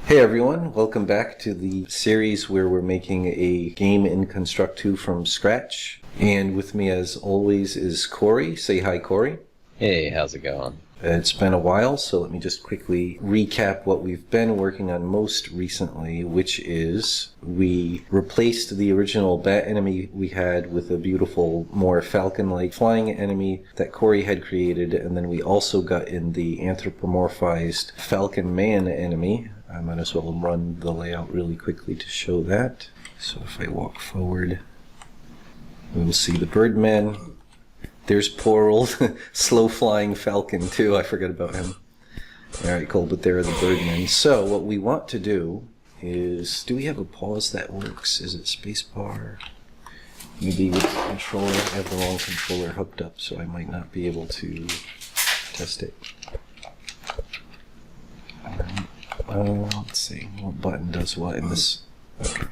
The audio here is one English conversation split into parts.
Hey everyone, welcome back to the series where we're making a game in Construct 2 from scratch. And with me as always is Corey. Say hi, Corey. Hey, how's it going? It's been a while, so let me just quickly recap what we've been working on most recently, which is we replaced the original bat enemy we had with a beautiful, more falcon-like flying enemy that Corey had created, and then we also got in the anthropomorphized falcon man enemy. I might as well run the layout really quickly to show that. So if I walk forward, we will see the Birdman. There's poor old slow-flying Falcon, too. I forgot about him. Alright, cool, but there are the Birdmen. So, what we want to do is... Do we have a pause that works? Is it spacebar? Maybe with the controller. I have the wrong controller hooked up, so I might not be able to test it. Let's see. What button does what in this? Okay.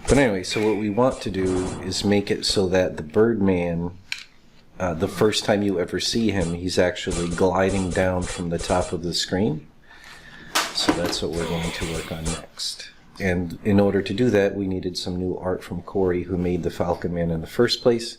But anyway, so what we want to do is make it so that the Birdman, the first time you ever see him, he's actually gliding down from the top of the screen. So that's what we're going to work on next. And in order to do that, we needed some new art from Corey, who made the Falcon Man in the first place.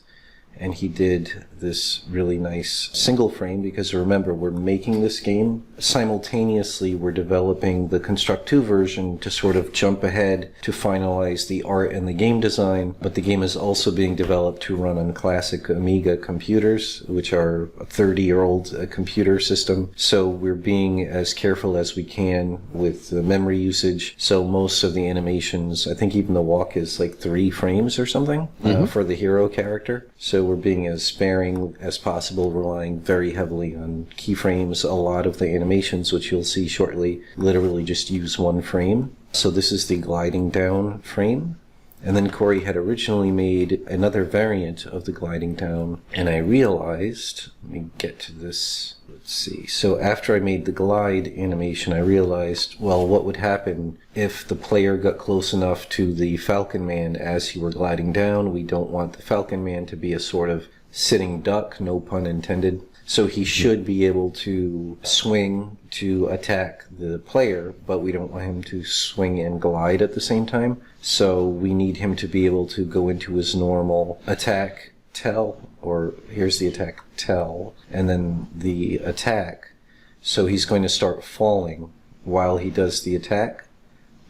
And he did this really nice single frame, because remember, we're making this game. Simultaneously, we're developing the Construct 2 version to sort of jump ahead to finalize the art and the game design. But the game is also being developed to run on classic Amiga computers, which are a 30-year-old computer system. So we're being as careful as we can with the memory usage. So most of the animations, I think even the walk is like 3 frames or something for the hero character. So we're being as sparing as possible, relying very heavily on keyframes. A lot of the animations, which you'll see shortly, literally just use 1 frame. So this is the gliding down frame. And then Corey had originally made another variant of the gliding down, and I realized, let me get to this, let's see. So after I made the glide animation, I realized, well, what would happen if the player got close enough to the Falcon Man as he were gliding down? We don't want the Falcon Man to be a sort of sitting duck, no pun intended. So he should be able to swing to attack the player, but we don't want him to swing and glide at the same time. So we need him to be able to go into his normal attack tell, or here's the attack tell, and then the attack. So he's going to start falling while he does the attack.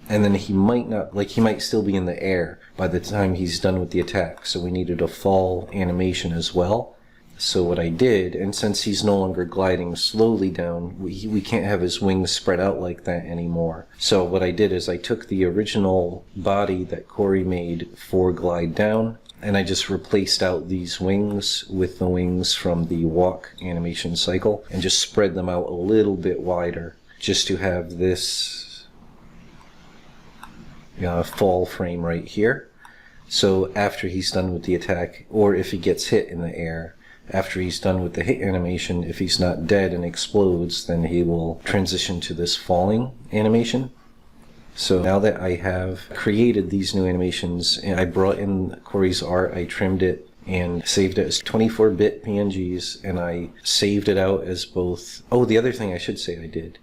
And then he might not, like he might still be in the air by the time he's done with the attack. So we needed a fall animation as well. So what I did, and since he's no longer gliding slowly down, we can't have his wings spread out like that anymore. So what I did is I took the original body that Corey made for glide down, and I just replaced out these wings with the wings from the walk animation cycle, and just spread them out a little bit wider, just to have this fall frame right here. So after he's done with the attack, or if he gets hit in the air, after he's done with the hit animation, if he's not dead and explodes, then he will transition to this falling animation. So now that I have created these new animations, and I brought in Corey's art, I trimmed it and saved it as 24-bit PNGs, and I saved it out as both... Oh, the other thing I should say I did.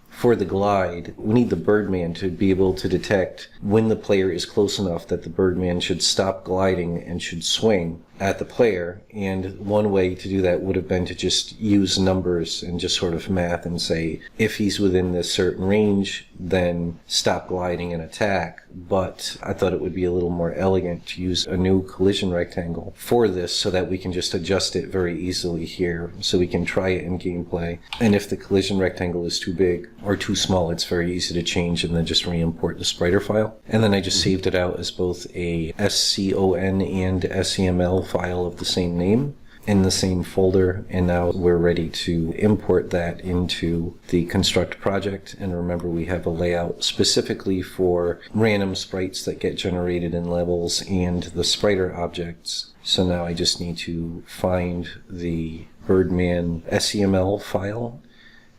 For the glide, we need the Birdman to be able to detect when the player is close enough that the Birdman should stop gliding and should swing at the player. And one way to do that would have been to just use numbers and just sort of math and say, if he's within this certain range, then stop gliding and attack. But I thought it would be a little more elegant to use a new collision rectangle for this so that we can just adjust it very easily here, so we can try it in gameplay. And if the collision rectangle is too big or too small, it's very easy to change and then just re-import the spriter file. And then I just saved it out as both a SCON and SEML file of the same name in the same folder, and now we're ready to import that into the Construct project. And remember, we have a layout specifically for random sprites that get generated in levels and the spriter objects. So now I just need to find the Birdman SEML file,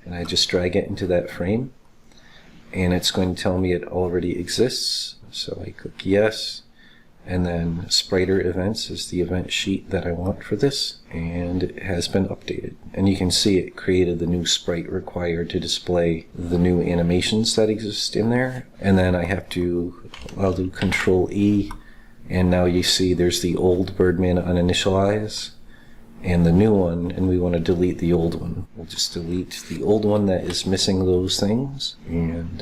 and I just drag it into that frame, and it's going to tell me it already exists. So I click yes, And then Spriter Events is the event sheet that I want for this, and it has been updated. And you can see it created the new sprite required to display the new animations that exist in there. And then I'll do Control E, and now you see there's the old Birdman uninitialize and the new one, and we want to delete the old one. We'll just delete the old one that is missing those things, and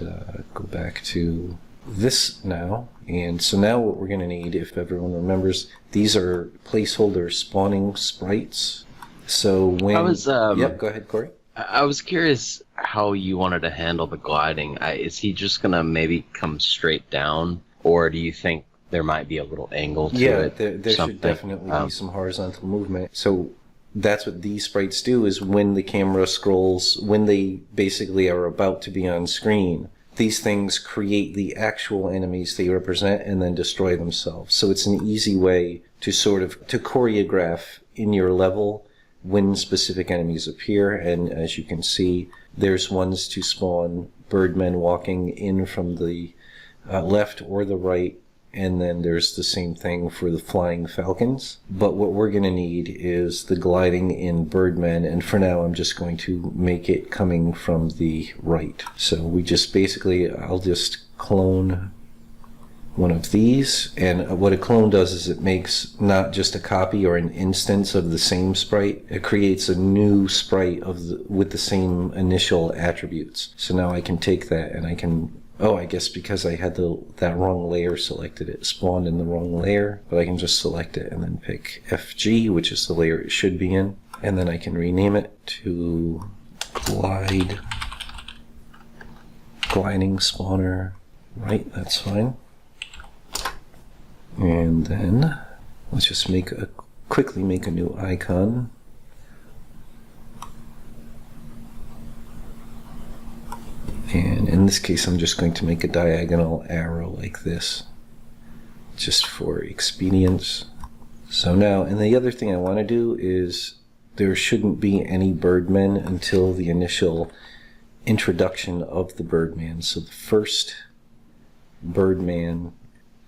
go back to this now. And so now what we're going to need, if everyone remembers, these are placeholder spawning sprites. So when... Yep, go ahead, Corey. I was curious how you wanted to handle the gliding. Is he just going to maybe come straight down, or do you think there might be a little angle to it? Yeah, there should definitely be some horizontal movement. So that's what these sprites do, is when the camera scrolls, when they basically are about to be on screen, these things create the actual enemies they represent and then destroy themselves. So it's an easy way to to choreograph in your level when specific enemies appear. And as you can see, there's ones to spawn birdmen walking in from the left or the right, and then there's the same thing for the flying falcons. But what we're going to need is the gliding in birdmen, and for now I'm just going to make it coming from the right. So we just basically, I'll just clone one of these, and what a clone does is it makes not just a copy or an instance of the same sprite, it creates a new sprite with the same initial attributes. So now I can take that and I can, I guess because I had that wrong layer selected, it spawned in the wrong layer, but I can just select it and then pick FG, which is the layer it should be in, and then I can rename it to gliding spawner, right, that's fine. And then let's just quickly make a new icon. And in this case, I'm just going to make a diagonal arrow like this, just for expedience. So now, and the other thing I want to do is there shouldn't be any birdmen until the initial introduction of the birdman. So the first birdman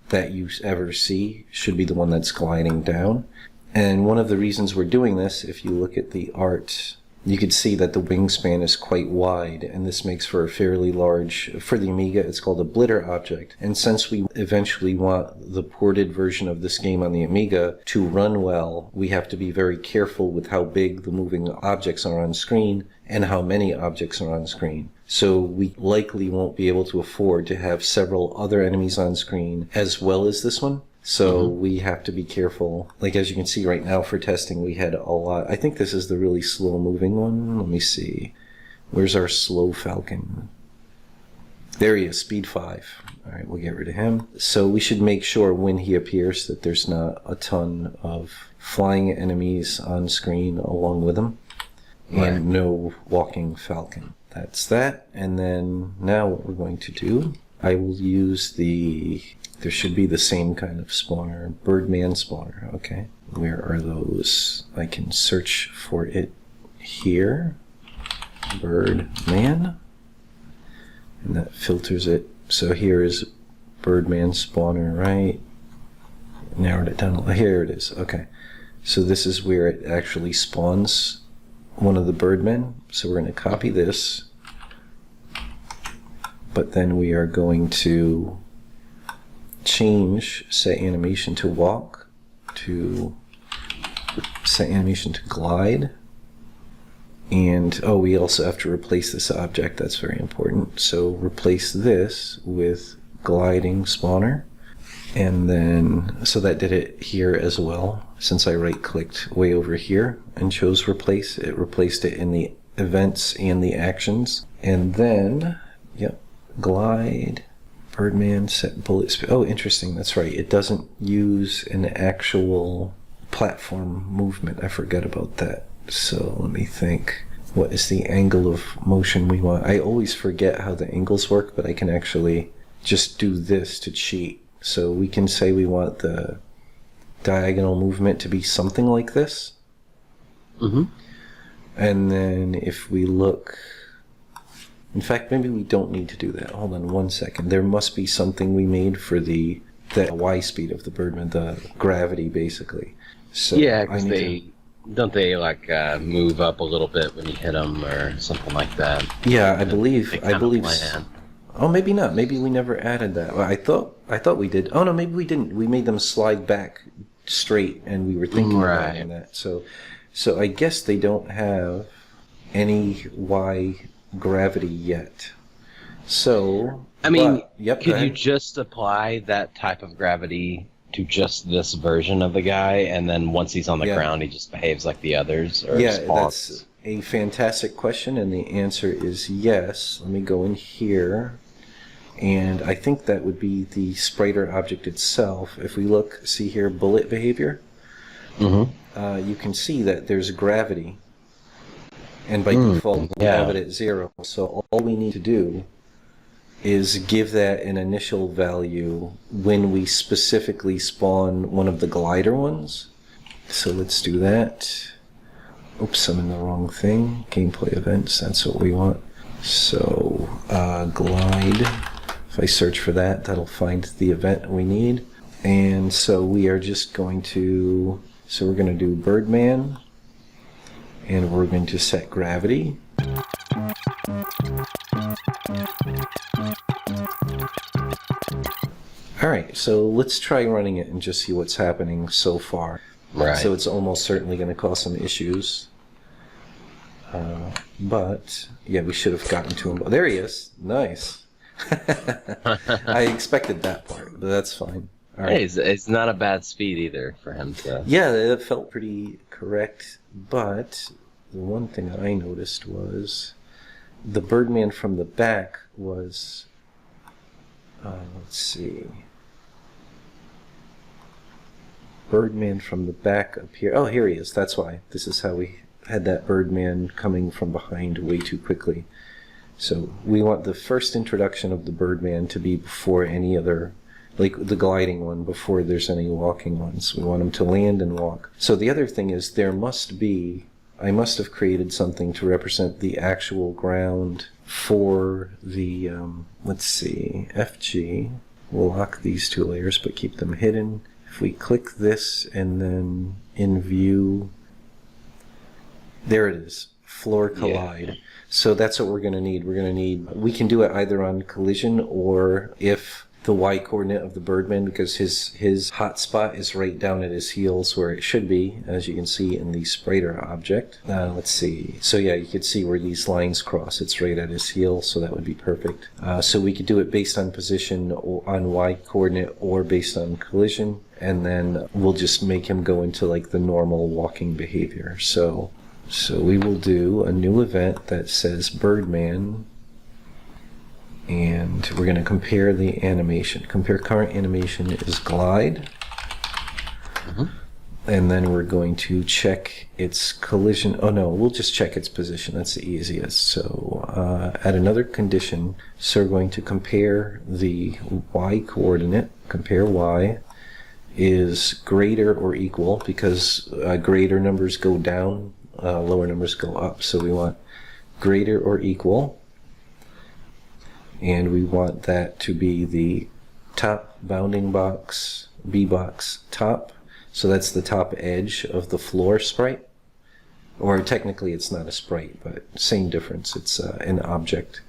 that you ever see should be the one that's gliding down. And one of the reasons we're doing this, if you look at the art, you can see that the wingspan is quite wide, and this makes for a fairly large, for the Amiga, it's called a blitter object. And since we eventually want the ported version of this game on the Amiga to run well, we have to be very careful with how big the moving objects are on screen and how many objects are on screen. So we likely won't be able to afford to have several other enemies on screen as well as this one. So we have to be careful. Like as you can see right now for testing, we had a lot. I think this is the really slow moving one. Let me see. Where's our slow falcon? There he is, speed 5. All right, we'll get rid of him. So we should make sure when he appears that there's not a ton of flying enemies on screen along with him. Right. And no walking falcon. That's that. And then now what we're going to do, I will use there should be the same kind of spawner, birdman spawner, okay. Where are those? I can search for it here, birdman, and that filters it. So here is birdman spawner, right? Narrowed it down, here it is, okay. So this is where it actually spawns one of the birdmen. So we're going to copy this, but then we are going to change set animation to walk to set animation to glide, and we also have to replace this object. That's very important. So replace this with gliding spawner, and then so that did it here as well. Since I right clicked way over here and chose replace, it replaced it in the events and the actions. And then glide birdman set bullet speed. Oh, interesting, that's right, it doesn't use an actual platform movement. I forgot about that. So let me think, what is the angle of motion we want? I always forget how the angles work, but I can actually just do this to cheat. So we can say we want the diagonal movement to be something like this. And then if we look, in fact, maybe we don't need to do that. Hold on one second. There must be something we made for the the Y speed of the Birdman, the gravity basically. So Yeah, because don't they like move up a little bit when you hit them or something like that? Yeah, I believe. Land. Oh, maybe not. Maybe we never added that. Well, I thought we did. Oh no, maybe we didn't. We made them slide back straight, and we were thinking about adding that. So I guess they don't have any Y gravity yet. So I mean, yep, could you just apply that type of gravity to just this version of the guy, and then once he's on the ground, he just behaves like the others? Or that's a fantastic question, and the answer is yes. Let me go in here, and I think that would be the spriter object itself. If we look, see here, bullet behavior, you can see that there's gravity, and by default, we have it at 0. So all we need to do is give that an initial value when we specifically spawn one of the glider ones. So let's do that. Oops, I'm in the wrong thing. Gameplay events, that's what we want. So glide, if I search for that, that'll find the event we need. And so we are just going to, so we're going to do Birdman, and we're going to set gravity. Alright, so let's try running it and just see what's happening so far. Right. So it's almost certainly going to cause some issues. But, yeah, we should have gotten to him. There he is. Nice. I expected that part, but that's fine. All right. Hey, it's not a bad speed either for him to... Yeah, it felt pretty correct, but the one thing I noticed was the Birdman from the back was... let's see... Birdman from the back up here. Oh, here he is. That's why. This is how we had that Birdman coming from behind way too quickly. So we want the first introduction of the Birdman to be before any other, like the gliding one, before there's any walking ones. We want him to land and walk. So the other thing is there must be, I must have created something to represent the actual ground for the, let's see, FG. We'll lock these two layers but keep them hidden. If we click this and then in view, there it is, floor collide. Yeah. So that's what we're going to need. We're going to need, we can do it either on collision or if the Y coordinate of the Birdman, because his hot spot is right down at his heels where it should be, as you can see in the spriter object. Let's see. So yeah, you can see where these lines cross. It's right at his heel, so that would be perfect. So we could do it based on position or on Y coordinate or based on collision, and then we'll just make him go into like the normal walking behavior. So we will do a new event that says Birdman, and we're going to compare the animation. Compare current animation is glide. And then we're going to check its collision. Oh no, we'll just check its position. That's the easiest. So add another condition. So we're going to compare the Y coordinate. Compare Y is greater or equal, because greater numbers go down, lower numbers go up. So we want greater or equal. And we want that to be the top bounding box, B box top. So that's the top edge of the floor sprite. Or technically it's not a sprite, but same difference. It's an object.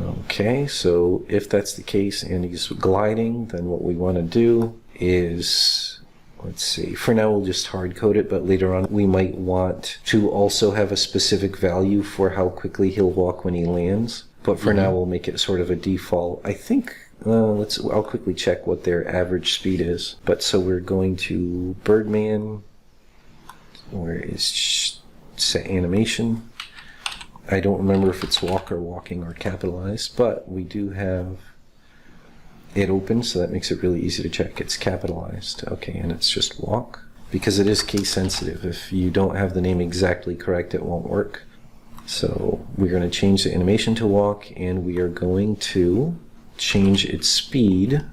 Okay, so if that's the case and he's gliding, then what we want to do is, let's see, for now we'll just hard code it, but later on we might want to also have a specific value for how quickly he'll walk when he lands. But for now, we'll make it sort of a default. I think, I'll quickly check what their average speed is. But so we're going to Birdman, where is set animation. I don't remember if it's walk or walking or capitalized, but we do have it open, so that makes it really easy to check. It's capitalized. Okay, and it's just walk. Because it is case sensitive. If you don't have the name exactly correct, it won't work. So we're going to change the animation to walk, and we are going to change its speed,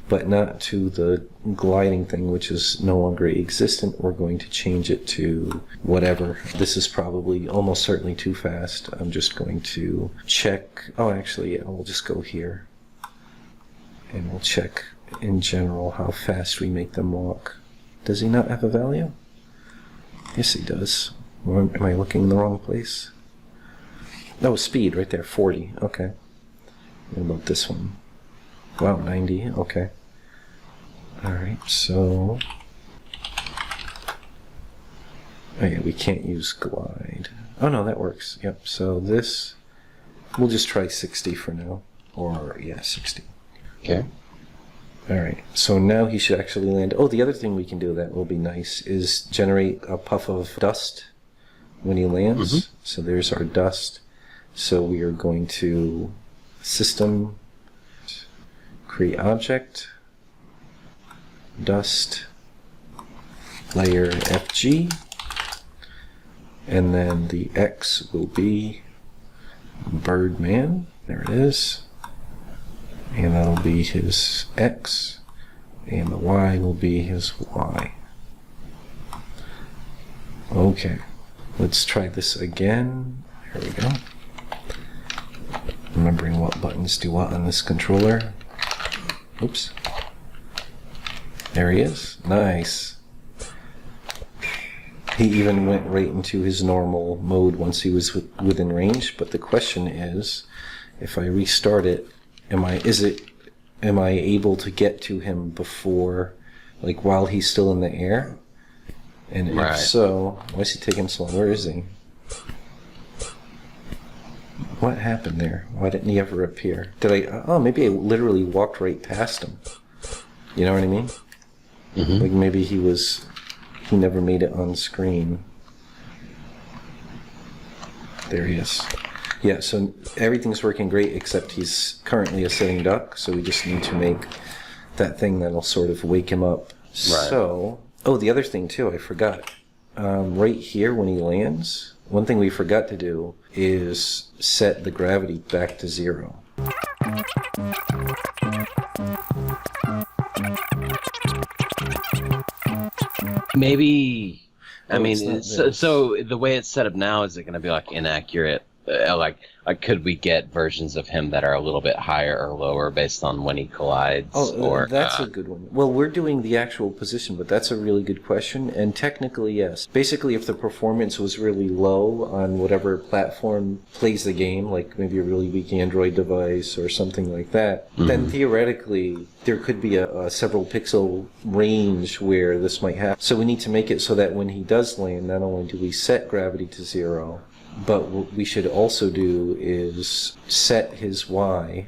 but not to the gliding thing, which is no longer existent. We're going to change it to whatever. This is probably almost certainly too fast. I'm just going to check. Oh, actually, yeah, we'll just go here. And we'll check in general how fast we make them walk. Does he not have a value? Yes, he does. Or am I looking in the wrong place? No, speed right there, 40. Okay. What about this one? Wow, 90. Okay. Alright, so... Oh yeah, we can't use glide. Oh no, that works. Yep, so this... We'll just try 60 for now. Or, yeah, 60. Okay. Alright, so now he should actually land... Oh, the other thing we can do that will be nice is generate a puff of dust when he lands. Mm-hmm. So there's our dust. So we are going to system, create object, dust, layer FG, and then the X will be Birdman. There it is. And that'll be his X, and the Y will be his Y. Okay, let's try this again. Here we go. Remembering what buttons do what on this controller. Oops. There he is. Nice. He even went right into his normal mode once he was within range, but the question is, if I restart it, am I able to get to him before, like while he's still in the air? And right. If so, why is he taking so long? Where is he? What happened there? Why didn't he ever appear? Oh, maybe I literally walked right past him. You know what I mean? Mm-hmm. Like maybe he never made it on screen. There he is. Yeah, so everything's working great except he's currently a sitting duck, so we just need to make that thing that'll sort of wake him up. Right. So, the other thing too, I forgot. Right here when he lands, one thing we forgot to do is set the gravity back to 0. Maybe, I mean, so the way it's set up now, is it going to be like inaccurate? Like, could we get versions of him that are a little bit higher or lower based on when he collides? That's a good one. Well, we're doing the actual position, but that's a really good question. And technically, yes. Basically, if the performance was really low on whatever platform plays the game, like maybe a really weak Android device or something like that, then theoretically there could be a several pixel range where this might happen. So we need to make it so that when he does land, not only do we set gravity to 0, but what we should also do is set his Y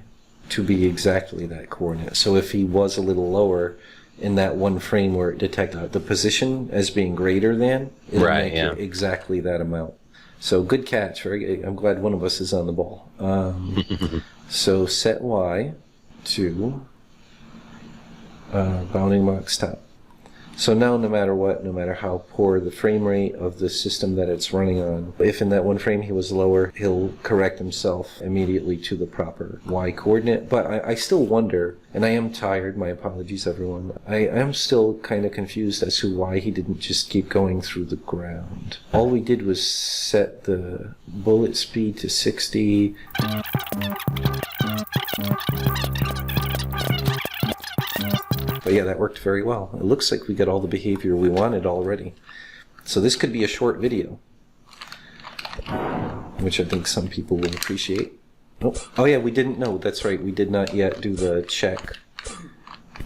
to be exactly that coordinate. So if he was a little lower in that one frame where it detected the position as being greater than, it'll make it exactly that amount. So good catch. I'm glad one of us is on the ball. So set Y to bounding box top. So now no matter what, no matter how poor the frame rate of the system that it's running on, if in that one frame he was lower, he'll correct himself immediately to the proper Y coordinate. But I still wonder, and I am tired, my apologies everyone, I am still kind of confused as to why he didn't just keep going through the ground. All we did was set the bullet speed to 60. But yeah, that worked very well. It looks like we got all the behavior we wanted already. So this could be a short video, which I think some people will appreciate. Oh yeah, we didn't know. That's right. We did not yet do the check.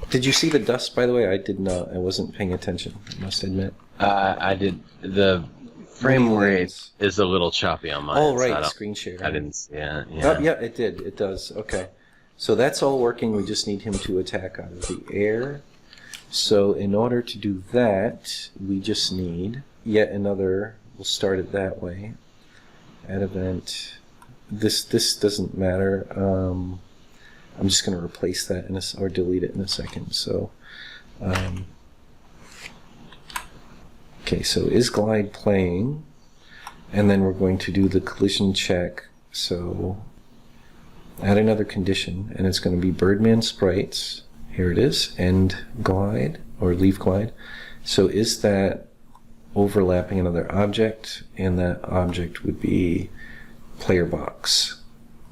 Did you see the dust, by the way? I did not. I wasn't paying attention, I must admit. I did. The frame rate is a little choppy on mine. Oh, right. Screen share. I didn't see it. Yeah. Oh, yeah, it did. It does. Okay. So that's all working. We just need him to attack out of the air. So in order to do that, we just need yet another, we'll start it that way. Add event. This doesn't matter. I'm just going to replace that or delete it in a second. So, okay, so is glide playing? And then we're going to do the collision check. So add another condition, and it's going to be Birdman sprites. Here it is, end glide, or leave glide. So is that overlapping another object? And that object would be player box.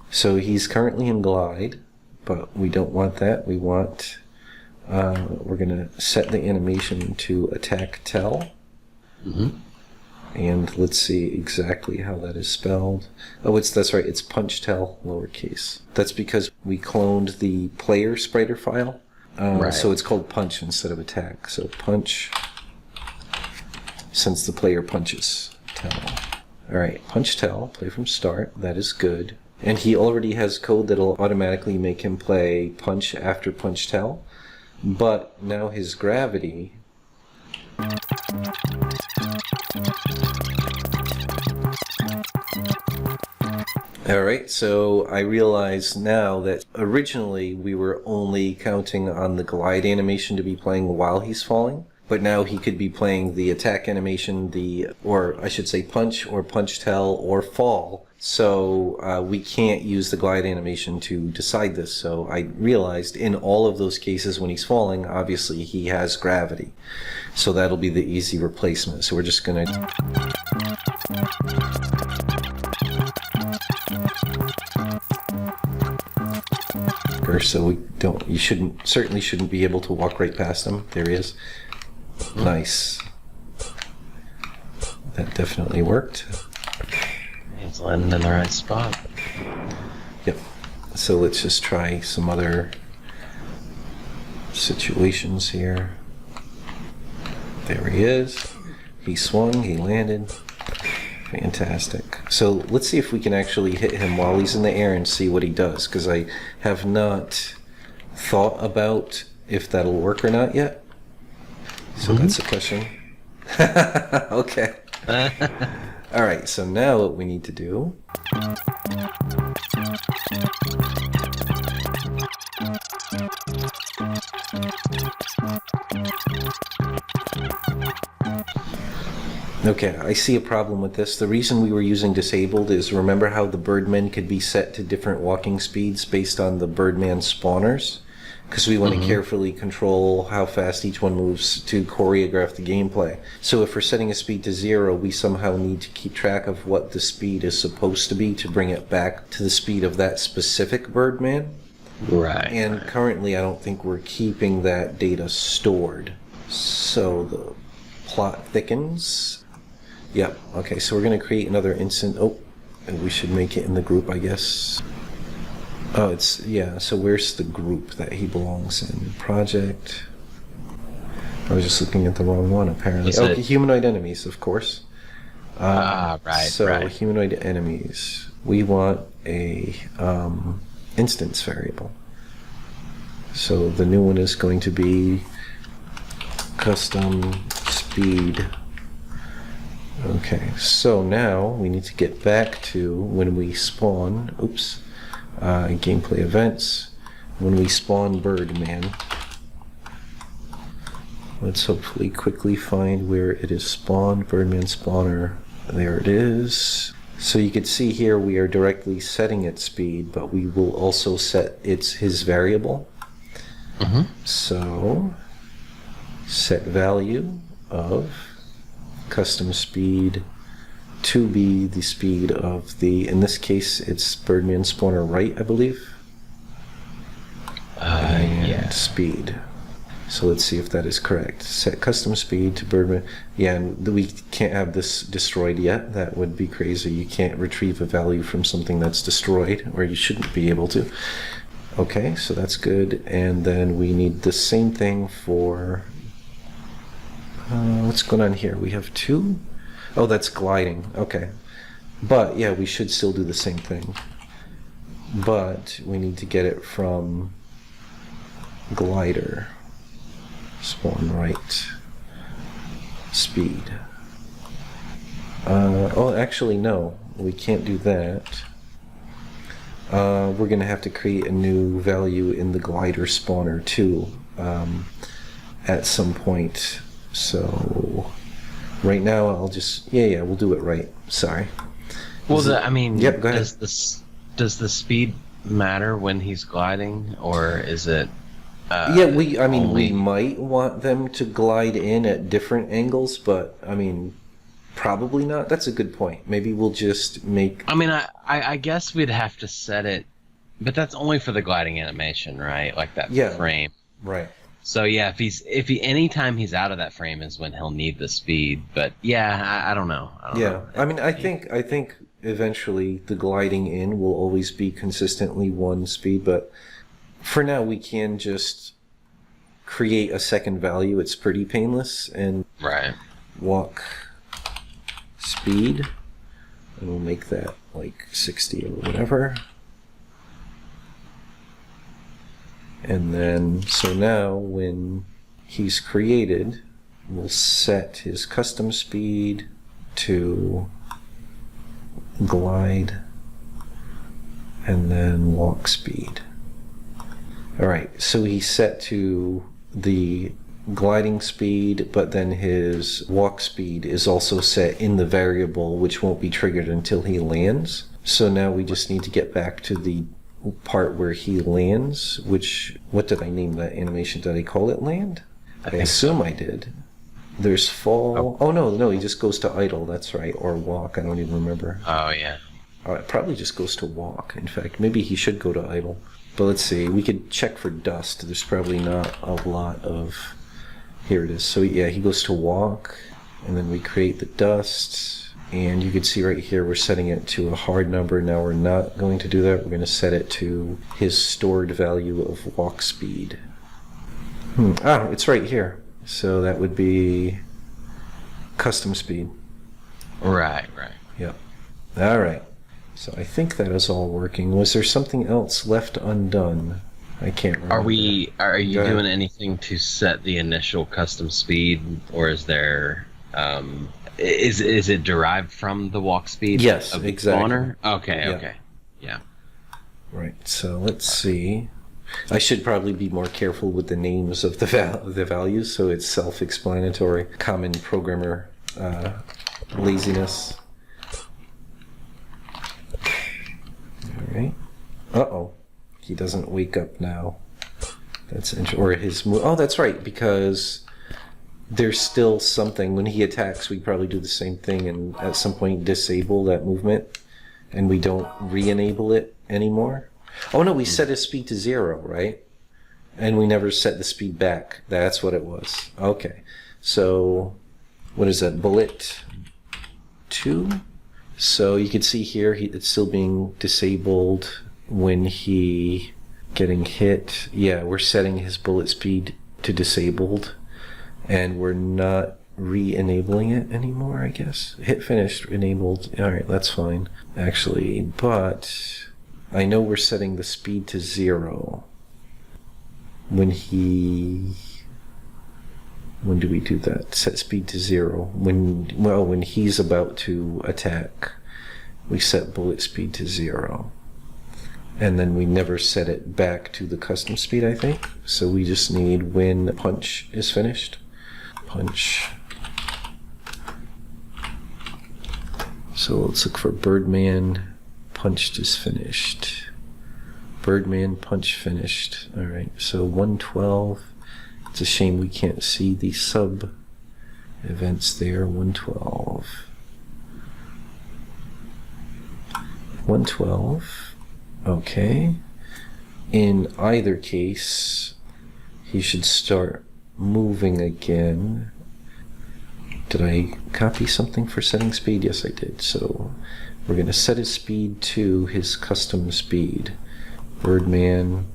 So he's currently in glide, but we don't want that. We want, we're going to set the animation to attack tell. And let's see exactly how that is spelled. Oh, that's right, it's punch tell lowercase. That's because we cloned the player spriter file. Right. So it's called punch instead of attack. So punch, since the player punches, tell. Alright, punch tell, play from start, that is good. And he already has code that'll automatically make him play punch after punch tell. But now his gravity... Alright, so I realize now that originally we were only counting on the glide animation to be playing while he's falling, but now he could be playing the attack animation, or I should say punch or punch tell or fall. So we can't use the glide animation to decide this. So I realized in all of those cases when he's falling, obviously he has gravity. So that'll be the easy replacement. So we're just going to... So we don't, you certainly shouldn't be able to walk right past him. There he is. Nice. That definitely worked. He's landing in the right spot. Yep. So let's just try some other situations here. There he is. He swung, he landed. Fantastic. So let's see if we can actually hit him while he's in the air and see what he does, because I have not thought about if that'll work or not yet. So that's a question. Okay. All right, so now what we need to do... Okay, I see a problem with this. The reason we were using disabled is, remember how the Birdmen could be set to different walking speeds based on the Birdman spawners? Because we want to carefully control how fast each one moves to choreograph the gameplay. So if we're setting a speed to 0, we somehow need to keep track of what the speed is supposed to be to bring it back to the speed of that specific Birdman. Right. And currently I don't think we're keeping that data stored. So the plot thickens. Yep. Okay, so we're going to create another instance. Oh, and we should make it in the group, I guess. Oh, it's, yeah, so where's the group that he belongs in? Project. I was just looking at the wrong one, apparently. Okay, humanoid enemies, of course. Right, so, humanoid enemies. We want a instance variable. So the new one is going to be custom speed. Okay, so now we need to get back to when we spawn, gameplay events, when we spawn Birdman. Let's hopefully quickly find where it is spawned, Birdman spawner. There it is. So you can see here we are directly setting its speed, but we will also set his variable. So set value of custom speed to be the speed of the, in this case it's Birdman spawner right, I believe. Yeah. Speed. So let's see if that is correct. Set custom speed to Birdman. Yeah, and we can't have this destroyed yet. That would be crazy. You can't retrieve a value from something that's destroyed, or you shouldn't be able to. Okay, so that's good. And then we need the same thing for... what's going on here? We have 2? Oh, that's gliding. Okay. But, yeah, we should still do the same thing. But we need to get it from glider. Spawn right. Speed. Oh, actually, no. We can't do that. We're going to have to create a new value in the glider spawner, too, at some point. So right now I'll just we'll do it right. Sorry. Well, yep, go ahead. Does the speed matter when he's gliding, or is it? We might want them to glide in at different angles, but probably not. That's a good point. Maybe we'll just make. I guess we'd have to set it But that's only for the gliding animation, right? Like that Yeah. frame. Right. So yeah, if he anytime he's out of that frame is when he'll need the speed. But yeah, I don't know. I don't know. I mean, I think eventually the gliding in will always be consistently 1 speed, but for now we can just create a second value. It's pretty painless, and Right. walk speed, and we'll make that like 60 or whatever. And then, so now when he's created, we'll set his custom speed to glide and then walk speed. Alright, so he's set to the gliding speed, but then his walk speed is also set in the variable, which won't be triggered until he lands. So now we just need to get back to the part where he lands, which, what did I name that animation? Did I call it land? I assume so. I did. There's fall. Oh, no, he just goes to idle, that's right, or walk, I don't even remember. Oh, yeah. It probably just goes to walk. In fact, maybe he should go to idle. But let's see, we could check for dust. There's probably not a lot of... Here it is. So yeah, he goes to walk, and then we create the dust. And you can see right here we're setting it to a hard number. Now we're not going to do that. We're going to set it to his stored value of walk speed. It's right here. So that would be custom speed. Right. Yep. All right. So I think that is all working. Was there something else left undone? I can't remember. Are you doing anything to set the initial custom speed, or is there is it derived from the walk speed? Yes, of exactly. Spawner? Okay, Yeah. okay. Yeah. Right. So let's see. I should probably be more careful with the names of the values, so it's self-explanatory. Common programmer laziness. All right. Uh-oh. He doesn't wake up now. That's or his move. Oh, that's right, because there's still something. When he attacks, we probably do the same thing and at some point disable that movement, and we don't re-enable it anymore. Oh no, we set his speed to 0, right? And we never set the speed back. That's what it was. Okay. So, what is that? Bullet 2? So you can see here, it's still being disabled when he getting hit. Yeah, we're setting his bullet speed to disabled, and we're not re-enabling it anymore, I guess. Hit finished, enabled. Alright, that's fine, actually. But I know we're setting the speed to 0 when do we do that? Set speed to 0 when he's about to attack. We set bullet speed to 0, and then we never set it back to the custom speed, I think. So we just need when punch is finished. Punch. So let's look for Birdman punched is finished. Birdman punch finished. Alright, so 112. It's a shame we can't see the sub events there. 112. 112. Okay. In either case, he should start moving again. Did I copy something for setting speed? Yes, I did. So we're going to set his speed to his custom speed. Birdman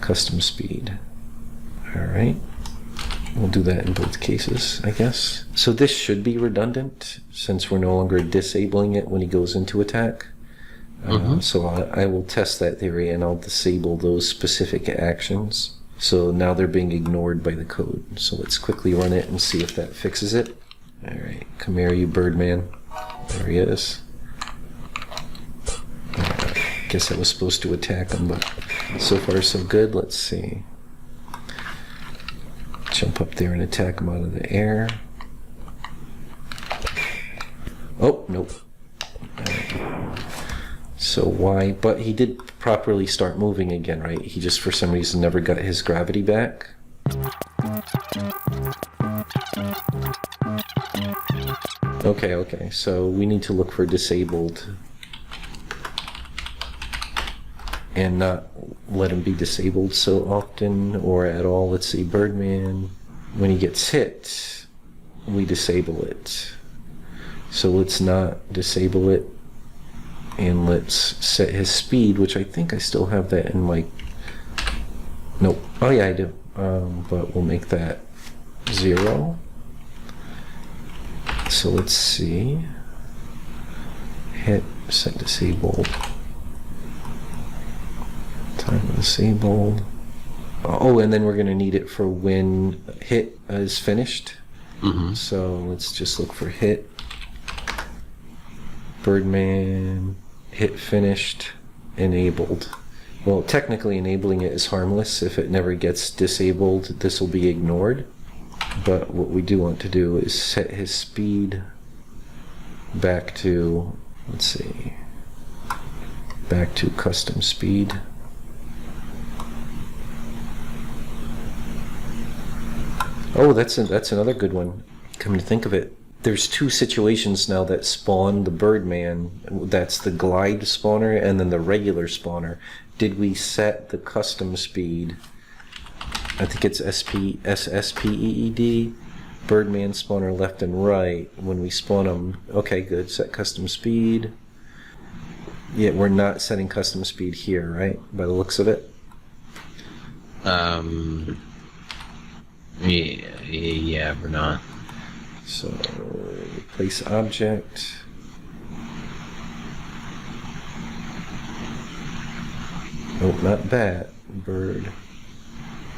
custom speed. Alright. We'll do that in both cases, I guess. So this should be redundant, since we're no longer disabling it when he goes into attack. So I will test that theory, and I'll disable those specific actions. So now they're being ignored by the code. So let's quickly run it and see if that fixes it. Alright, come here, you Birdman. There he is. Guess I was supposed to attack him, but so far so good. Let's see. Jump up there and attack him out of the air. Oh, nope. So why? But he did properly start moving again, right? He just for some reason never got his gravity back. Okay, so we need to look for disabled and not let him be disabled so often or at all. Let's see, Birdman, when he gets hit, we disable it. So let's not disable it, and let's set his speed, which I think I still have that in my... Nope. Oh yeah, I do. But we'll make that 0. So let's see. Hit, set disabled. Time disabled. Oh, and then we're going to need it for when hit is finished. Mm-hmm. So let's just look for hit. Birdman, hit finished, enabled. Well, technically enabling it is harmless. If it never gets disabled, this will be ignored. But what we do want to do is set his speed back to, let's see, back to custom speed. Oh, that's another good one. Come to think of it, there's 2 situations now that spawn the Birdman. That's the glide spawner and then the regular spawner. Did we set the custom speed? I think it's SSPEED. Birdman spawner left and right when we spawn them. Okay, good. Set custom speed. Yeah, we're not setting custom speed here, right? By the looks of it. Yeah, we're not. So, replace object. Nope, not bat.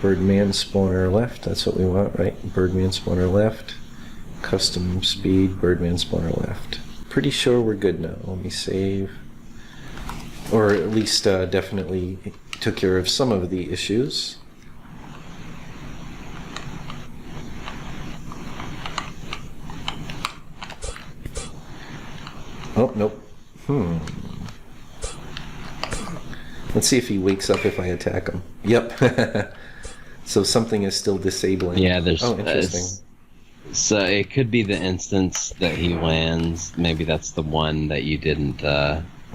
Birdman spawner left. That's what we want, right? Birdman spawner left. Custom speed, Birdman spawner left. Pretty sure we're good now. Let me save. Or at least definitely took care of some of the issues. Oh, nope. Let's see if he wakes up if I attack him. Yep. So something is still disabling. Yeah, there's... Oh, interesting. So it could be the instance that he lands. Maybe that's the one that you didn't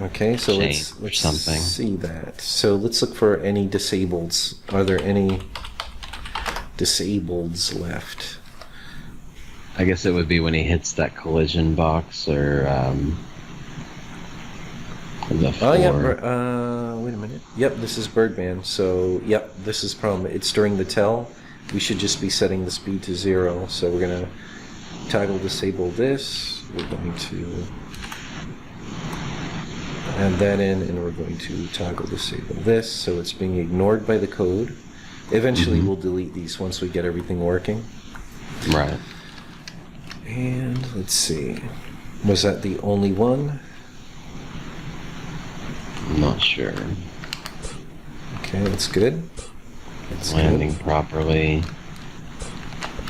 okay, so let's something. see that. So let's look for any disableds. Are there any disableds left? I guess it would be when he hits that collision box or the 4. Oh, yeah. Wait a minute. Yep, this is Birdman. So, yep, this is problem. It's during the tell. We should just be setting the speed to 0. So we're going to toggle disable this. We're going to add that in, and we're going to toggle disable this. So it's being ignored by the code. Eventually, we'll delete these once we get everything working. Right. And let's see. Was that the only one? I'm not sure. Okay, that's good. That's Landing good. Properly.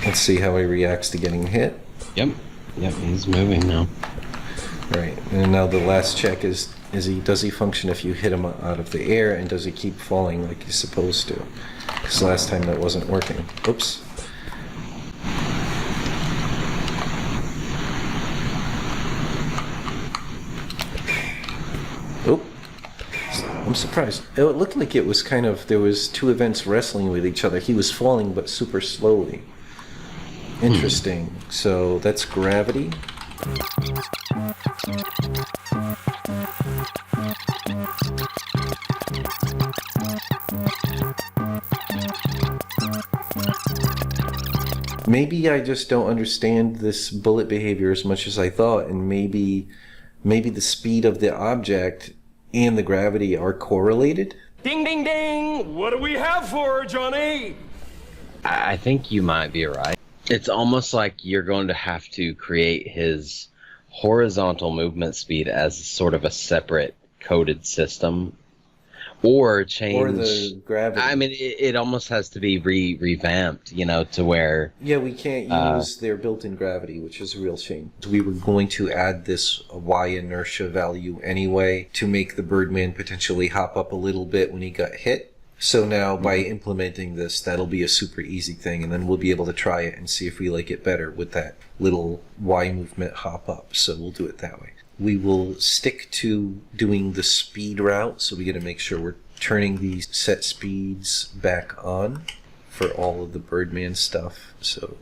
Let's see how he reacts to getting hit. Yep, he's moving now. Right, and now the last check is does he function if you hit him out of the air, and does he keep falling like he's supposed to? Because last time that wasn't working. Oops. Oop. I'm surprised. It looked like it was kind of, there was 2 events wrestling with each other. He was falling, but super slowly. Interesting. So that's gravity. Maybe I just don't understand this bullet behavior as much as I thought, and maybe the speed of the object and the gravity are correlated. Ding, ding, ding! What do we have for her, Johnny? I think you might be right. It's almost like you're going to have to create his horizontal movement speed as sort of a separate coded system, or change. Or the gravity. I mean, it almost has to be revamped, you know, to where. Yeah, we can't use their built-in gravity, which is a real shame. We were going to add this Y inertia value anyway to make the Birdman potentially hop up a little bit when he got hit. So now by implementing this, that'll be a super easy thing, and then we'll be able to try it and see if we like it better with that little Y movement hop up. So we'll do it that way. We will stick to doing the speed route, so we got to make sure we're turning these set speeds back on for all of the Birdman stuff. So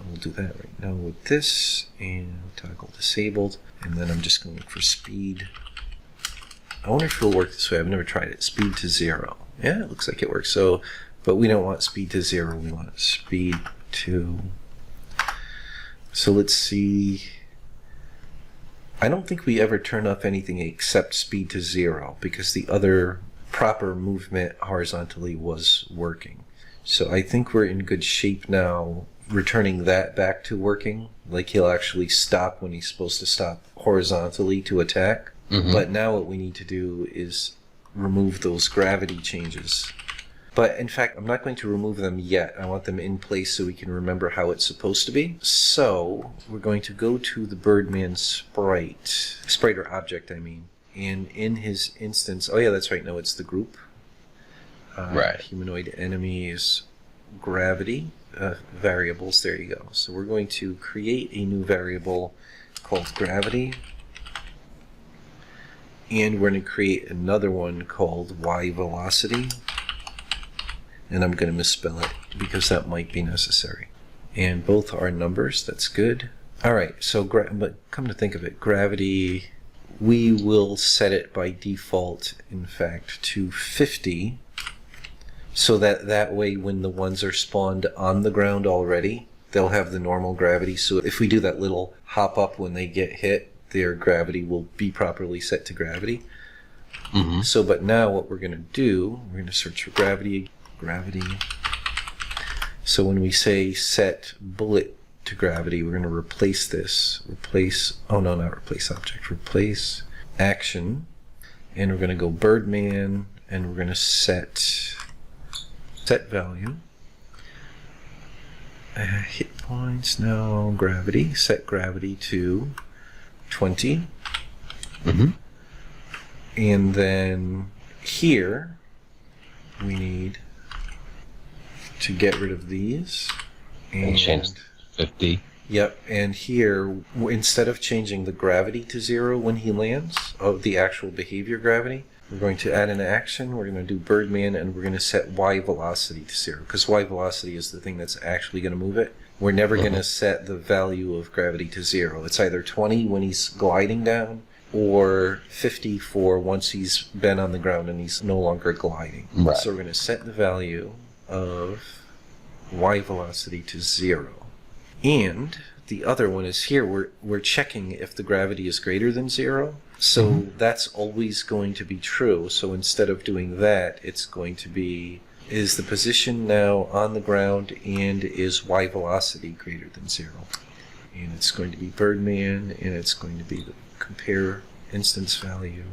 we'll do that right now with this, and toggle disabled, and then I'm just going for speed. I wonder if it'll work this way. I've never tried it. Speed to 0. Yeah, it looks like it works. So, but we don't want speed to 0. We want speed to... So let's see. I don't think we ever turn off anything except speed to 0, because the other proper movement horizontally was working. So I think we're in good shape now, returning that back to working. Like he'll actually stop when he's supposed to stop horizontally to attack. But now what we need to do is remove those gravity changes. But in fact, I'm not going to remove them yet. I want them in place so we can remember how it's supposed to be. So we're going to go to the Birdman sprite or object, I mean. And in his instance, oh yeah, that's right, no, it's the group. Right. Humanoid enemies, gravity, variables, there you go. So we're going to create a new variable called gravity. And we're going to create another one called y velocity. And I'm going to misspell it because that might be necessary. And both are numbers, that's good. All right, so but come to think of it, gravity, we will set it by default, in fact, to 50, so that way when the ones are spawned on the ground already, they'll have the normal gravity. So if we do that little hop up when they get hit, their gravity will be properly set to gravity. So, but now what we're going to do, we're going to search for gravity. So when we say set bullet to gravity, we're going to replace this. Oh no, not replace object. Replace action. And we're going to go Birdman, and we're going to set value. Hit points, no, gravity. Set gravity to 20. And then here we need to get rid of these And change 50. Yep, and here instead of changing the gravity to 0 when he lands, the actual behavior gravity, we're going to add an action. We're going to do Birdman, and we're going to set y velocity to 0, because y velocity is the thing that's actually going to move it. We're never going to set the value of gravity to 0. It's either 20 when he's gliding down, or 50 for once he's been on the ground and he's no longer gliding. Right. So we're going to set the value of y velocity to 0. And the other one is here, we're checking if the gravity is greater than 0. So that's always going to be true. So instead of doing that, it's going to be, is the position now on the ground and is y velocity greater than 0? And it's going to be Birdman, and it's going to be the compare instance value,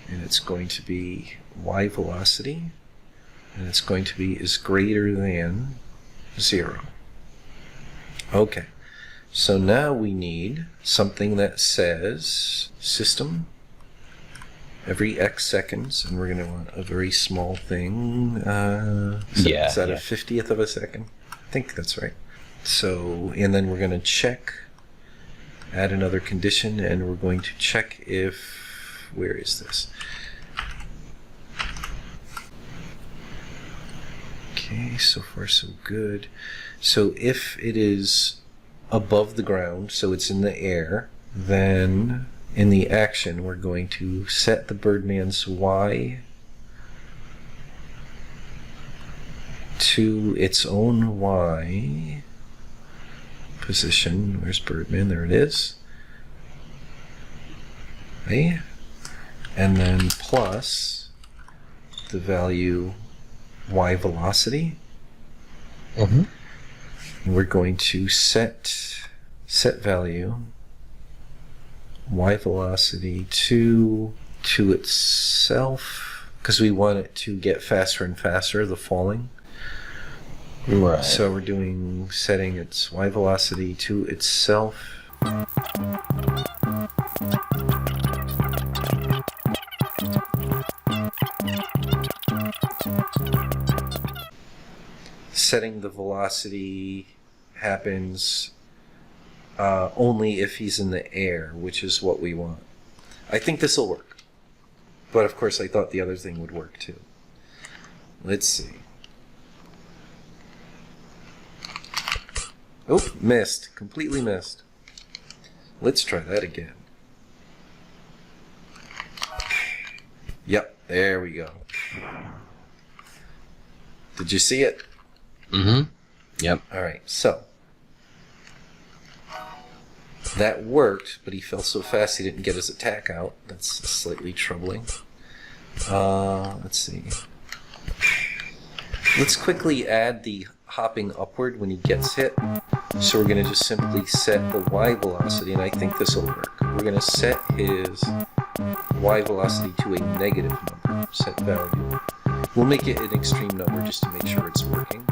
and it's going to be y velocity, and it's going to be is greater than 0. Okay, so now we need something that says system every x seconds, and we're going to want a very small thing. Is that a 50th of a second? I think that's right. So, and then we're going to check, add another condition, and we're going to check if, where is this? Okay, so far so good. So if it is above the ground, so it's in the air, then in the action we're going to set the Birdman's y to its own y position. Where's Birdman? There it is. Okay. And then plus the value y velocity. And we're going to set value y velocity to itself, because we want it to get faster and faster, the falling. Right. So we're doing setting its y velocity to itself. Setting the velocity happens only if he's in the air, which is what we want. I think this will work. But of course I thought the other thing would work too. Let's see. Oh, missed. Completely missed. Let's try that again. Yep, there we go. Did you see it? Mm-hmm. Yep. Alright, so. That worked, but he fell so fast he didn't get his attack out. That's slightly troubling. Let's see. Let's quickly add the hopping upward when he gets hit. So we're going to just simply set the Y velocity, and I think this will work. We're going to set his Y velocity to a negative number, set value. We'll make it an extreme number just to make sure it's working.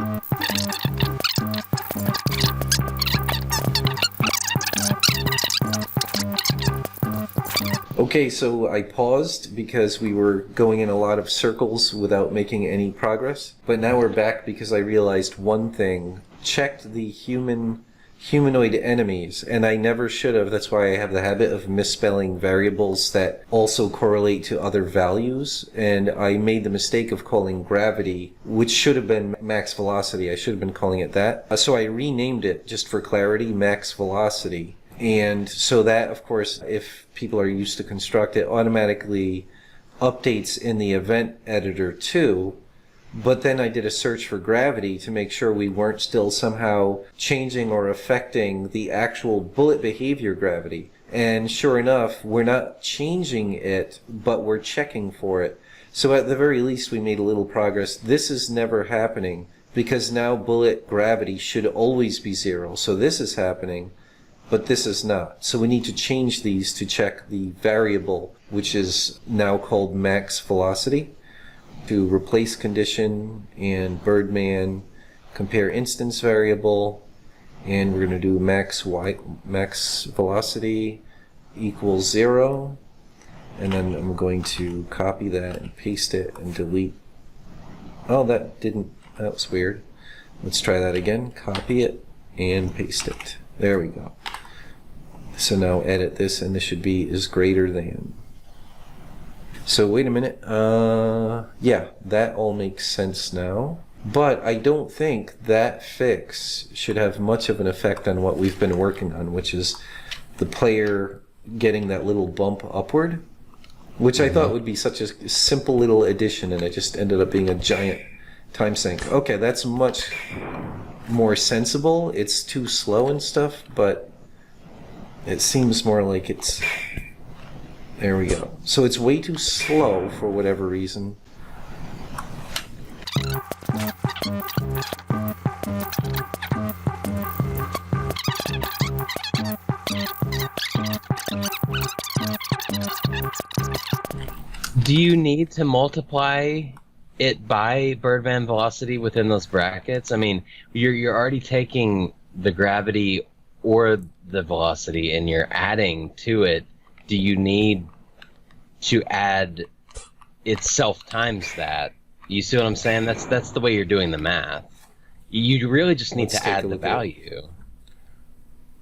Okay, so I paused because we were going in a lot of circles without making any progress. But now we're back because I realized one thing. Checked the humanoid enemies, and I never should have. That's why I have the habit of misspelling variables that also correlate to other values. And I made the mistake of calling gravity, which should have been max velocity. I should have been calling it that. So I renamed it, just for clarity, max velocity. And so that, of course, if people are used to construct, it automatically updates in the event editor too. But then I did a search for gravity to make sure we weren't still somehow changing or affecting the actual bullet behavior gravity. And sure enough, we're not changing it, but we're checking for it. So at the very least, we made a little progress. This is never happening because now bullet gravity should always be 0. So this is happening, but this is not. So we need to change these to check the variable, which is now called max velocity. To replace condition and Birdman, compare instance variable, and we're going to do max velocity equals 0, and then I'm going to copy that and paste it and delete. Oh, that was weird. Let's try that again. Copy it and paste it. There we go. So now edit this, and this should be is greater than. So wait a minute, yeah, that all makes sense now. But I don't think that fix should have much of an effect on what we've been working on, which is the player getting that little bump upward, which I thought would be such a simple little addition, and it just ended up being a giant time sink. Okay, that's much more sensible. It's too slow and stuff, but it seems more like it's... There we go. So it's way too slow for whatever reason. Do you need to multiply it by Birdman velocity within those brackets? I mean, you're already taking the gravity or the velocity and you're adding to it. Do you need to add itself times that? You see what I'm saying? That's the way you're doing the math. You really just need to add the value.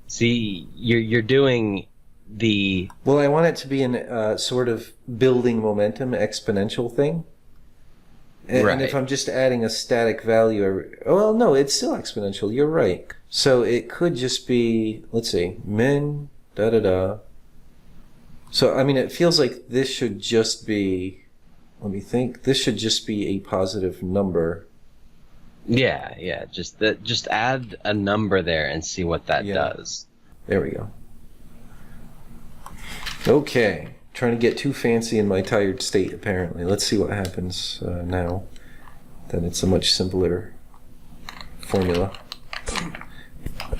See, you're doing the... Well, I want it to be an sort of building momentum exponential thing. And if I'm just adding a static value... Well, no, it's still exponential. You're right. So it could just be, let's see, min, da-da-da. So, I mean, it feels like this should just be, let me think, this should just be a positive number. Yeah, just add a number there and see what that does. There we go. Okay, trying to get too fancy in my tired state, apparently. Let's see what happens now. Then it's a much simpler formula.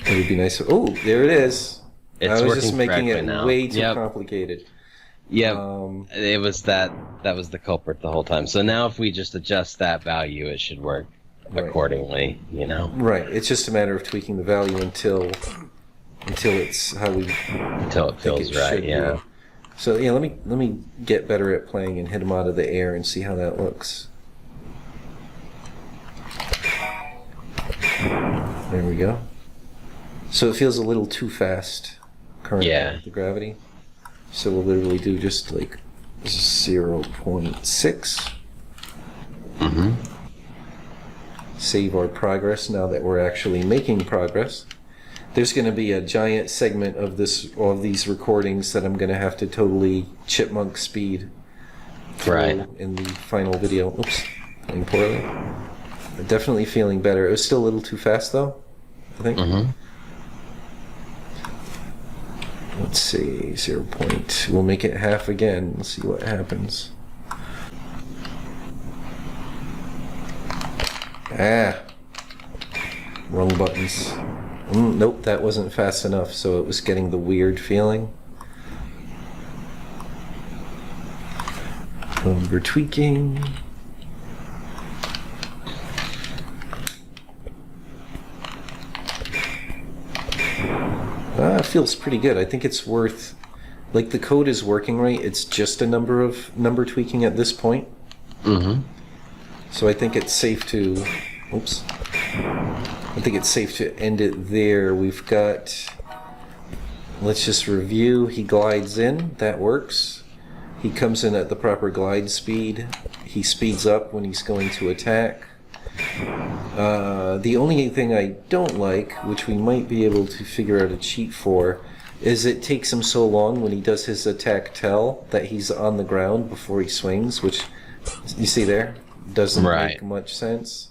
It would be nice. Oh, there it is. I was just making it way too complicated. Yep. It was that was the culprit the whole time. So now if we just adjust that value, it should work accordingly, you know? Right. It's just a matter of tweaking the value until it's how we... Until it feels right, yeah. Be. So, yeah, let me get better at playing and hit them out of the air and see how that looks. There we go. So it feels a little too fast currently with the gravity. So we'll literally do just like 0.6. Save our progress now that we're actually making progress. There's going to be a giant segment of these recordings that I'm going to have to totally chipmunk speed through in the final video. Oops, playing poorly. Definitely feeling better. It was still a little too fast though, I think. Let's see, 0. We'll make it half again. Let's see what happens. Wrong buttons. Nope, that wasn't fast enough, so it was getting the weird feeling. We're tweaking. It feels pretty good. I think it's worth, like, the code is working right. It's just a number tweaking at this point. So I think it's safe to, oops. I think it's safe to end it there. We've got, let's just review. He glides in, that works. He comes in at the proper glide speed. He speeds up when he's going to attack. The only thing I don't like, which we might be able to figure out a cheat for, is it takes him so long when he does his attack tell that he's on the ground before he swings, which, you see there, doesn't make much sense.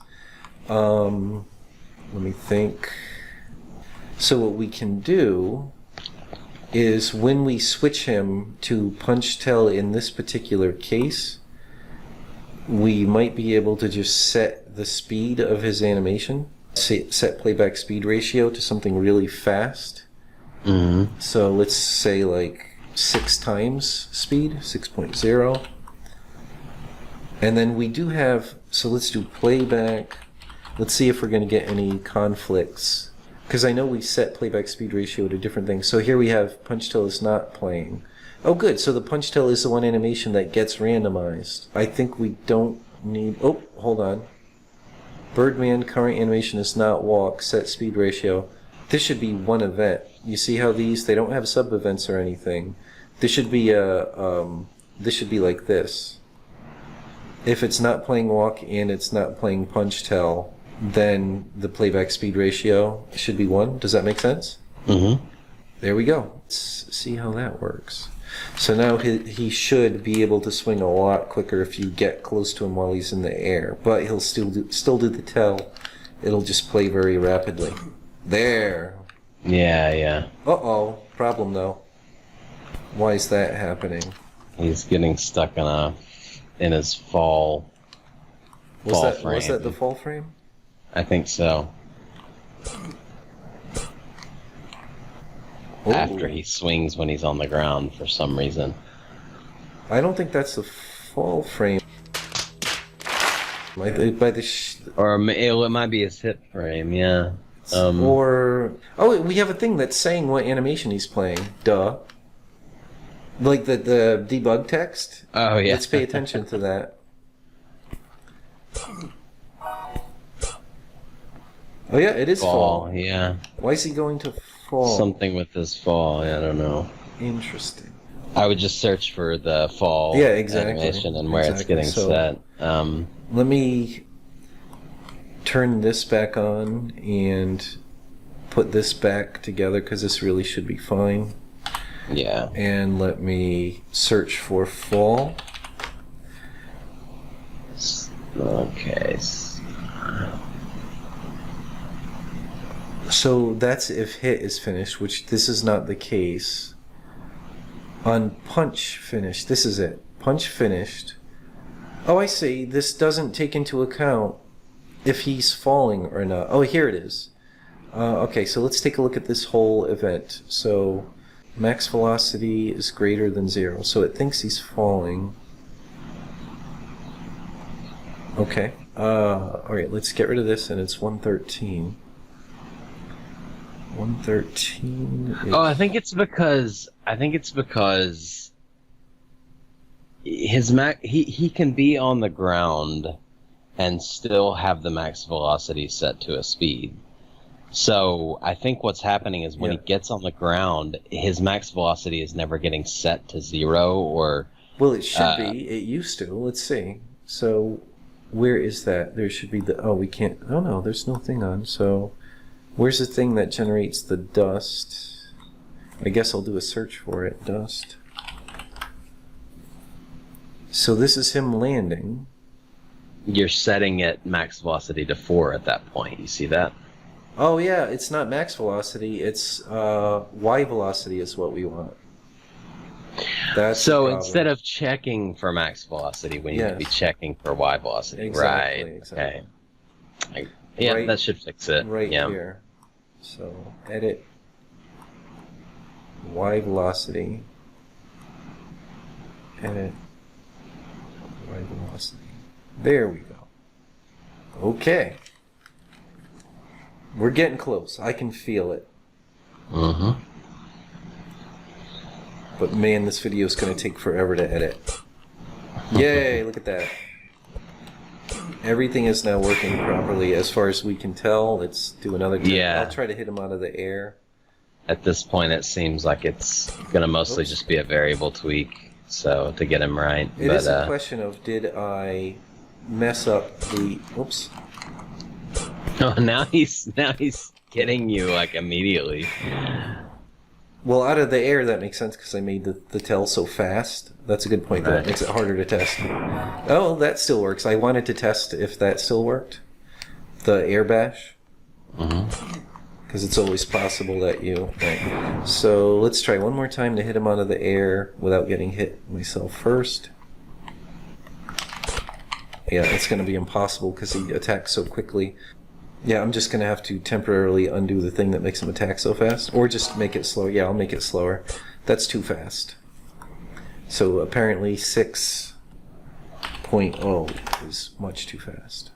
Let me think. So what we can do is when we switch him to punch tell in this particular case, we might be able to just set the speed of his animation, set playback speed ratio to something really fast. So let's say like 6 times speed, 6.0. And then we do have, so let's do playback. Let's see if we're going to get any conflicts. Because I know we set playback speed ratio to different things. So here we have punch tell is not playing. Oh good, so the punch tell is the one animation that gets randomized. I think we don't need, oh, hold on. Birdman current animation is not walk, set speed ratio. This should be one event. You see how these, they don't have sub events or anything. This should be this should be like this. If it's not playing walk and it's not playing punch tell, then the playback speed ratio should be 1. Does that make sense? There we go. Let's see how that works. So now he should be able to swing a lot quicker if you get close to him while he's in the air. But he'll still do the tell. It'll just play very rapidly. There. Yeah. Uh-oh. Problem though. Why is that happening? He's getting stuck in his fall frame. Was that the fall frame? I think so. Ooh. After he swings when he's on the ground for some reason. I don't think that's the fall frame. Or it might be his hip frame, yeah. Oh, we have a thing that's saying what animation he's playing. Duh. Like the debug text. Oh yeah. Let's pay attention to that. Oh yeah, it is fall. Yeah. Why is he going to fall? Something with his fall. I don't know. Interesting. I would just search for the fall animation and where it's getting set. Let me turn this back on and put this back together because this really should be fine. Yeah. And let me search for fall. Okay. So that's if hit is finished, which this is not the case. On punch finished, this is it. Punch finished. Oh, I see. This doesn't take into account if he's falling or not. Oh, here it is. Okay, so let's take a look at this whole event. So max velocity is greater than 0, so it thinks he's falling. Okay. Alright, let's get rid of this, and it's 113. 113 is... Oh, I think it's because his he can be on the ground and still have the max velocity set to a speed. So I think what's happening is when he gets on the ground, his max velocity is never getting set to 0 or Well, it should be. It used to. Let's see. So, where is that? There should be the... Oh, we can't... Oh, no, there's no thing on. So, where's the thing that generates the dust? I guess I'll do a search for it. Dust. So, this is him landing. You're setting it max velocity to 4 at that point. You see that? Oh, yeah. It's not max velocity. It's Y velocity is what we want. That's so instead of checking for max velocity, we need to be checking for Y velocity. Exactly, right. Exactly. Okay. Yeah, right, that should fix it. Right here. So edit Y velocity. Edit Y velocity. There we go. Okay. We're getting close. I can feel it. Mm-hmm. But man, this video is going to take forever to edit. Yay, look at that. Everything is now working properly as far as we can tell. Let's do another try. Yeah. I'll try to hit him out of the air. At this point, it seems like it's going to mostly just be a variable tweak, so to get him right. It is a question of, did I mess up the... Oops. Oh, now he's getting you, like, immediately. Well, out of the air, that makes sense because I made the tail so fast. That's a good point. That makes it harder to test. Oh, that still works. I wanted to test if that still worked. The air bash. Because it's always possible that you... Right. So let's try one more time to hit him out of the air without getting hit myself first. Yeah, it's going to be impossible because he attacks so quickly. Yeah, I'm just going to have to temporarily undo the thing that makes him attack so fast. Or just make it slower. Yeah, I'll make it slower. That's too fast. So apparently 6.0 is much too fast.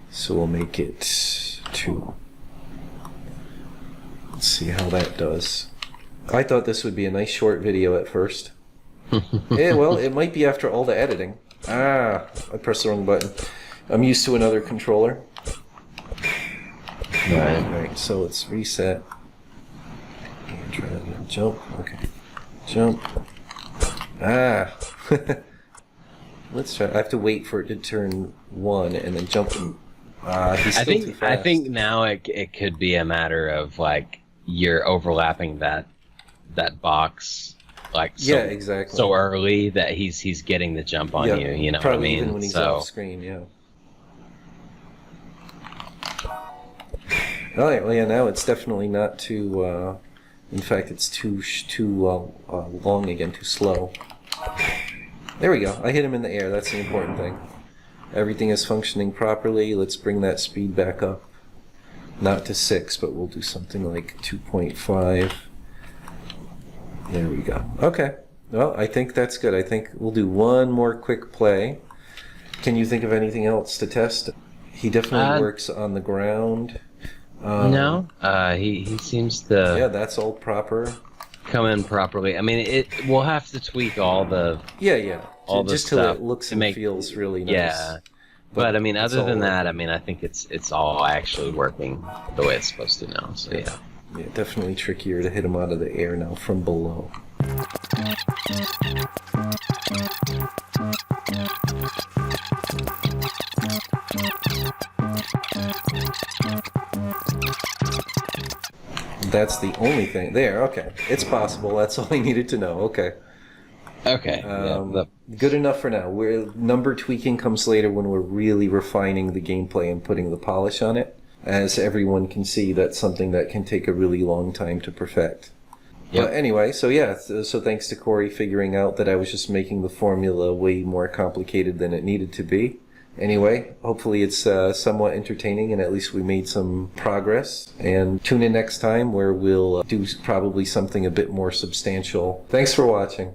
So we'll make it 2. Let's see how that does. I thought this would be a nice short video at first. Yeah, well, it might be after all the editing. Ah, I pressed the wrong button. I'm used to another controller. Alright, so let's reset. And try to jump. Okay. Jump. Ah! Let's try. I have to wait for it to turn 1 and then jump. He's still too fast. I think now it could be a matter of, like, you're overlapping that box, like, so, exactly. So early that he's getting the jump on you. You know what I mean? Even when he's off screen, yeah. Oh, yeah, well, yeah, now it's definitely not too, in fact, it's too long again, too slow. There we go. I hit him in the air. That's the important thing. Everything is functioning properly. Let's bring that speed back up. Not to 6, but we'll do something like 2.5. There we go. Okay. Well, I think that's good. I think we'll do one more quick play. Can you think of anything else to test? He definitely works on the ground. No, he seems to. Yeah, that's all proper. Come in properly. I mean, we'll have to tweak all the. Yeah. All the just stuff till it looks and feels really nice. Yeah, but I mean, other than that, I mean, I think it's all actually working the way it's supposed to now. So yeah. Yeah, definitely trickier to hit him out of the air now from below. That's the only thing. There, okay. It's possible. That's all I needed to know. Okay. Okay. Good enough for now. Number tweaking comes later when we're really refining the gameplay and putting the polish on it. As everyone can see, that's something that can take a really long time to perfect. Yep. But anyway, so yeah, so thanks to Corey figuring out that I was just making the formula way more complicated than it needed to be. Anyway, hopefully it's somewhat entertaining and at least we made some progress. And tune in next time where we'll do probably something a bit more substantial. Thanks for watching.